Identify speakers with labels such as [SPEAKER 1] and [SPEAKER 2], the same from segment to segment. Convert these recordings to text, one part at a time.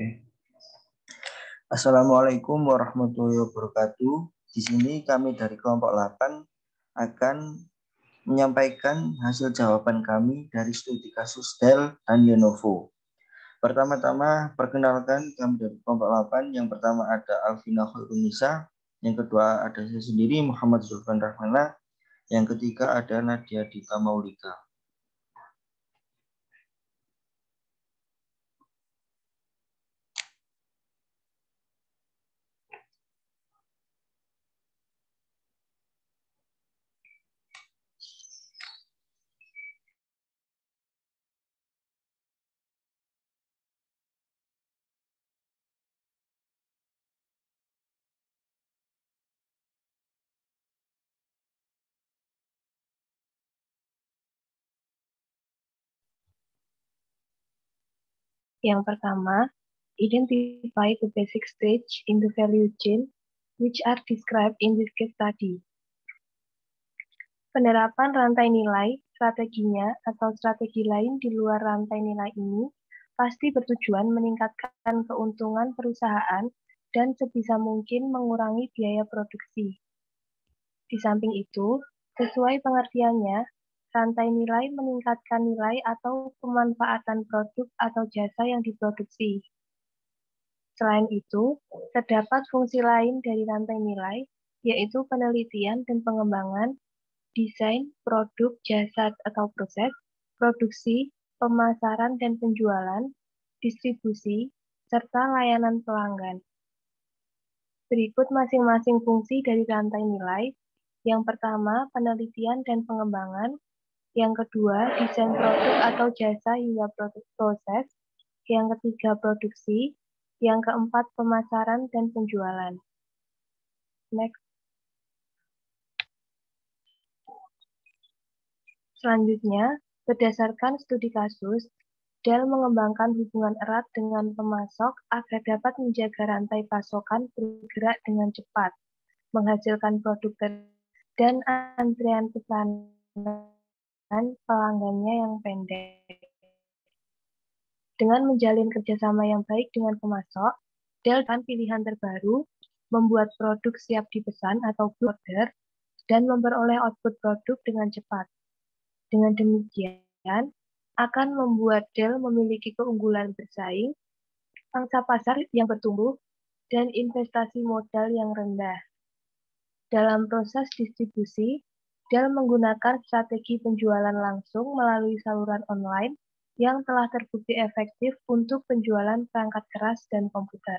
[SPEAKER 1] Oke. Assalamualaikum warahmatullahi wabarakatuh. Di sini kami dari kelompok 8 akan menyampaikan hasil jawaban kami dari studi kasus Dell dan Lenovo. Pertama-tama perkenalkan kami dari kelompok 8. Yang pertama ada Alvina Khairunisa, yang kedua ada saya sendiri Muhammad Zulfan Rahmana, yang ketiga ada Nadia Dita Maulika.
[SPEAKER 2] Yang pertama, identify the basic stage in the value chain which are described in this case study. Penerapan rantai nilai, strateginya atau strategi lain di luar rantai nilai ini pasti bertujuan meningkatkan keuntungan perusahaan dan sebisa mungkin mengurangi biaya produksi. Di samping itu, sesuai pengertiannya, rantai nilai meningkatkan nilai atau pemanfaatan produk atau jasa yang diproduksi. Selain itu, terdapat fungsi lain dari rantai nilai, yaitu penelitian dan pengembangan, desain, produk, jasa atau proses, produksi, pemasaran dan penjualan, distribusi, serta layanan pelanggan. Berikut masing-masing fungsi dari rantai nilai. Yang pertama, penelitian dan pengembangan. Yang kedua, desain produk atau jasa hingga produk proses. Yang ketiga, produksi. Yang keempat, pemasaran dan penjualan. Next. Selanjutnya, berdasarkan studi kasus, Dell mengembangkan hubungan erat dengan pemasok agar dapat menjaga rantai pasokan bergerak dengan cepat, menghasilkan produk dan antrean pesanan pelanggannya yang pendek. Dengan menjalin kerjasama yang baik dengan pemasok, Dell kan pilihan terbaru, membuat produk siap dipesan atau order, dan memperoleh output produk dengan cepat. Dengan demikian, akan membuat Dell memiliki keunggulan bersaing, pangsa pasar yang bertumbuh, dan investasi modal yang rendah. Dalam proses distribusi, Dell menggunakan strategi penjualan langsung melalui saluran online yang telah terbukti efektif untuk penjualan perangkat keras dan komputer.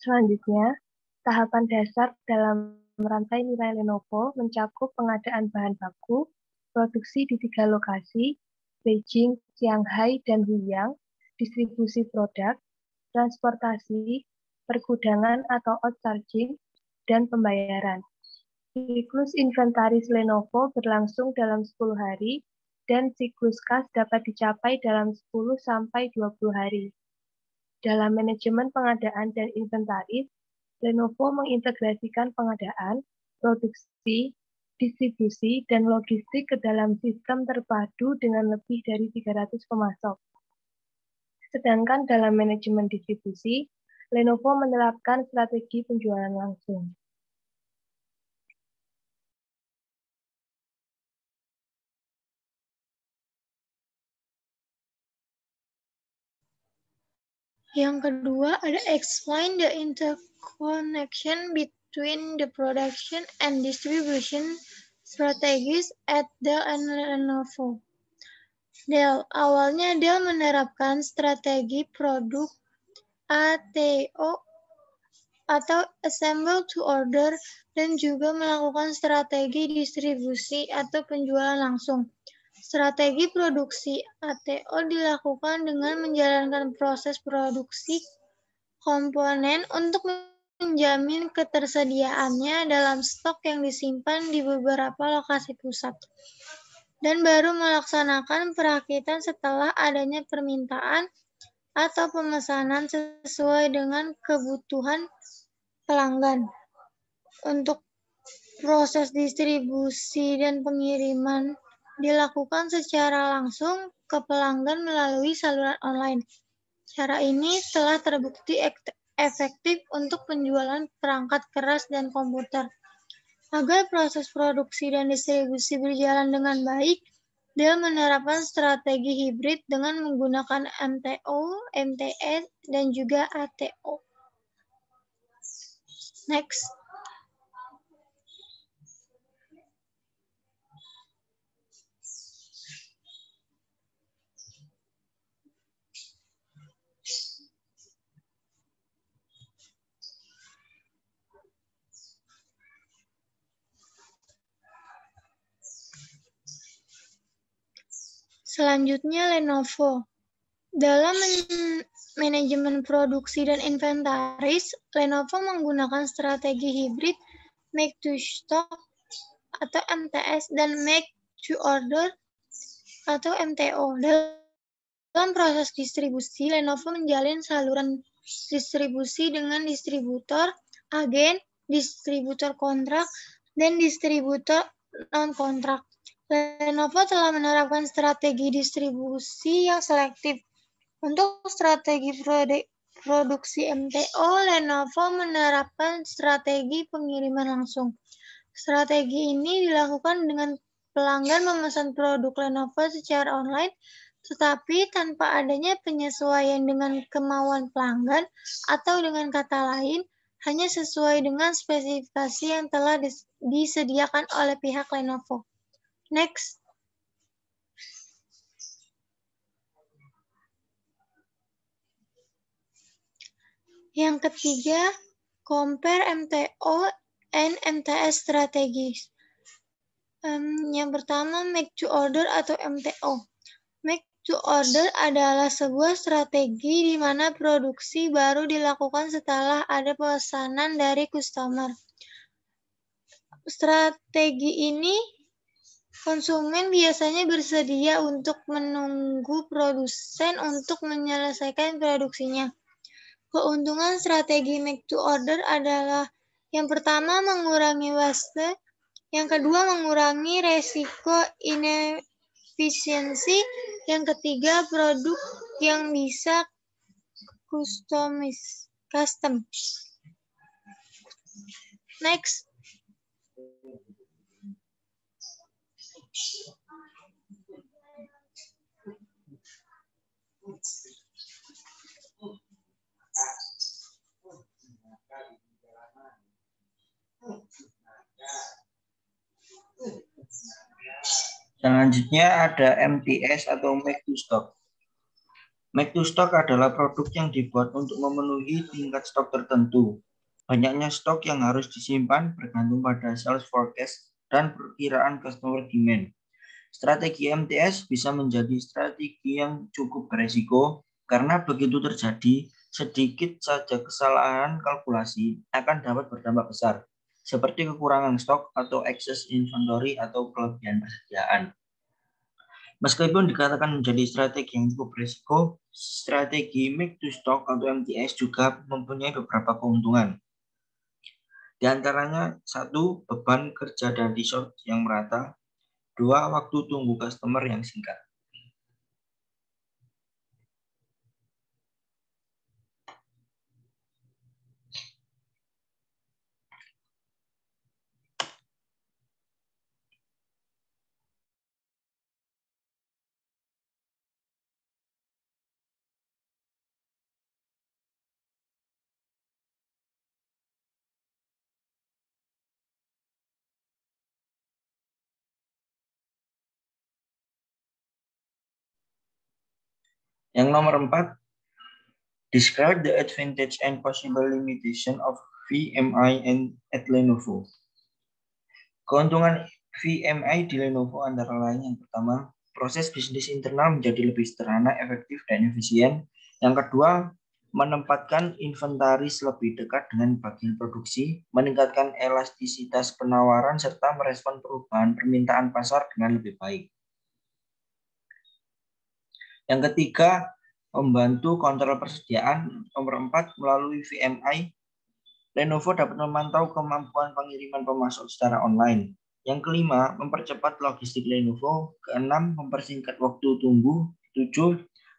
[SPEAKER 2] Selanjutnya, tahapan dasar dalam rantai nilai Lenovo mencakup pengadaan bahan baku, produksi di 3 lokasi, Beijing, Shanghai, dan Huyang, distribusi produk, transportasi, pergudangan atau outsourcing, dan pembayaran. Siklus inventaris Lenovo berlangsung dalam 10 hari, dan siklus kas dapat dicapai dalam 10-20 hari. Dalam manajemen pengadaan dan inventaris, Lenovo mengintegrasikan pengadaan, produksi, distribusi, dan logistik ke dalam sistem terpadu dengan lebih dari 300 pemasok. Sedangkan dalam manajemen distribusi, Lenovo menerapkan strategi penjualan langsung.
[SPEAKER 3] Yang kedua ada explain the interconnection between the production and distribution strategies at Dell and Lenovo. Awalnya Dell menerapkan strategi produk ATO atau Assemble to Order dan juga melakukan strategi distribusi atau penjualan langsung. Strategi produksi ATO dilakukan dengan menjalankan proses produksi komponen untuk menjamin ketersediaannya dalam stok yang disimpan di beberapa lokasi pusat, dan baru melaksanakan perakitan setelah adanya permintaan atau pemesanan sesuai dengan kebutuhan pelanggan. Untuk proses distribusi dan pengiriman dilakukan secara langsung ke pelanggan melalui saluran online. Cara ini telah terbukti efektif untuk penjualan perangkat keras dan komputer. Agar proses produksi dan distribusi berjalan dengan baik, dia menerapkan strategi hibrid dengan menggunakan MTO, MTS, dan juga ATO. Next. Selanjutnya, Lenovo. Dalam manajemen produksi dan inventaris, Lenovo menggunakan strategi hibrid make to stock atau MTS dan make to order atau MTO. Dalam proses distribusi, Lenovo menjalin saluran distribusi dengan distributor, agen, distributor kontrak, dan distributor non-kontrak. Lenovo telah menerapkan strategi distribusi yang selektif. Untuk strategi produksi MTO, Lenovo menerapkan strategi pengiriman langsung. Strategi ini dilakukan dengan pelanggan memesan produk Lenovo secara online, tetapi tanpa adanya penyesuaian dengan kemauan pelanggan, atau dengan kata lain, hanya sesuai dengan spesifikasi yang telah disediakan oleh pihak Lenovo. Next. Yang ketiga, compare MTO and MTS strategies. Yang pertama, make to order atau MTO. Make to order adalah sebuah strategi di mana produksi baru dilakukan setelah ada pesanan dari customer. Strategi ini konsumen biasanya bersedia untuk menunggu produsen untuk menyelesaikan produksinya. Keuntungan strategi make to order adalah yang pertama mengurangi waste, yang kedua mengurangi resiko inefisiensi, yang ketiga produk yang bisa custom. Next.
[SPEAKER 1] Selanjutnya ada MTS atau make to stock. Make to stock adalah produk yang dibuat untuk memenuhi tingkat stok tertentu. Banyaknya stok yang harus disimpan bergantung pada sales forecast dan perkiraan customer demand. Strategi MTS bisa menjadi strategi yang cukup beresiko karena begitu terjadi, sedikit saja kesalahan kalkulasi akan dapat berdampak besar, seperti kekurangan stok atau excess inventory atau kelebihan persediaan. Meskipun dikatakan menjadi strategi yang cukup beresiko, strategi make to stock atau MTS juga mempunyai beberapa keuntungan. Di antaranya, 1. Beban kerja dan resource yang merata. 2. Waktu tunggu customer yang singkat. Yang nomor 4, describe the advantage and possible limitation of VMI at Lenovo. Keuntungan VMI di Lenovo antara lain yang pertama, proses bisnis internal menjadi lebih sederhana, efektif, dan efisien. Yang kedua, menempatkan inventaris lebih dekat dengan bagian produksi, meningkatkan elastisitas penawaran, serta merespon perubahan permintaan pasar dengan lebih baik. Yang ketiga, membantu kontrol persediaan. Nomor 4, melalui VMI, Lenovo dapat memantau kemampuan pengiriman pemasok secara online. Yang kelima, mempercepat logistik Lenovo. Keenam, mempersingkat waktu tunggu. 7,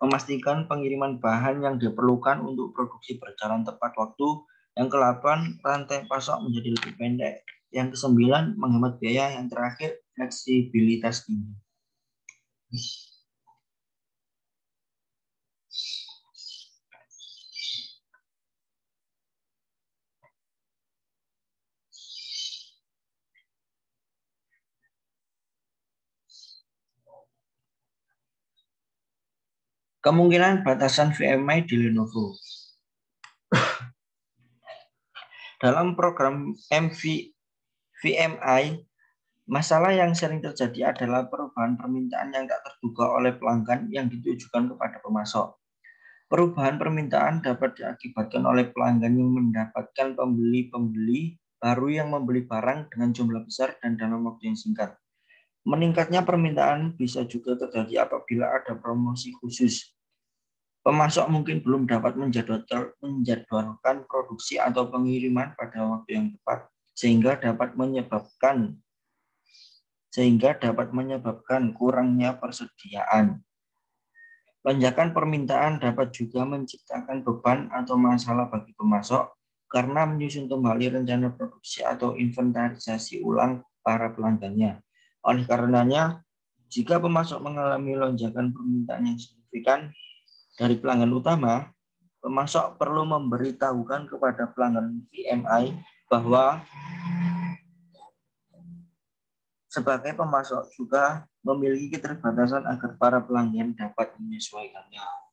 [SPEAKER 1] memastikan pengiriman bahan yang diperlukan untuk produksi berjalan tepat waktu. Yang ke-8, rantai pasok menjadi lebih pendek. Yang ke-9, menghemat biaya. Yang terakhir, fleksibilitas tinggi. Kemungkinan batasan VMI di Lenovo. Dalam program VMI, masalah yang sering terjadi adalah perubahan permintaan yang tak terduga oleh pelanggan yang ditujukan kepada pemasok. Perubahan permintaan dapat diakibatkan oleh pelanggan yang mendapatkan pembeli-pembeli baru yang membeli barang dengan jumlah besar dan dalam waktu yang singkat. Meningkatnya permintaan bisa juga terjadi apabila ada promosi khusus. Pemasok mungkin belum dapat menjadwalkan produksi atau pengiriman pada waktu yang tepat, sehingga dapat menyebabkan kurangnya persediaan. Lonjakan permintaan dapat juga menciptakan beban atau masalah bagi pemasok karena menyusun kembali rencana produksi atau inventarisasi ulang para pelanggannya. Oleh karenanya, jika pemasok mengalami lonjakan permintaan yang signifikan dari pelanggan utama, pemasok perlu memberitahukan kepada pelanggan VMI bahwa sebagai pemasok juga memiliki keterbatasan agar para pelanggan dapat menyesuaikannya.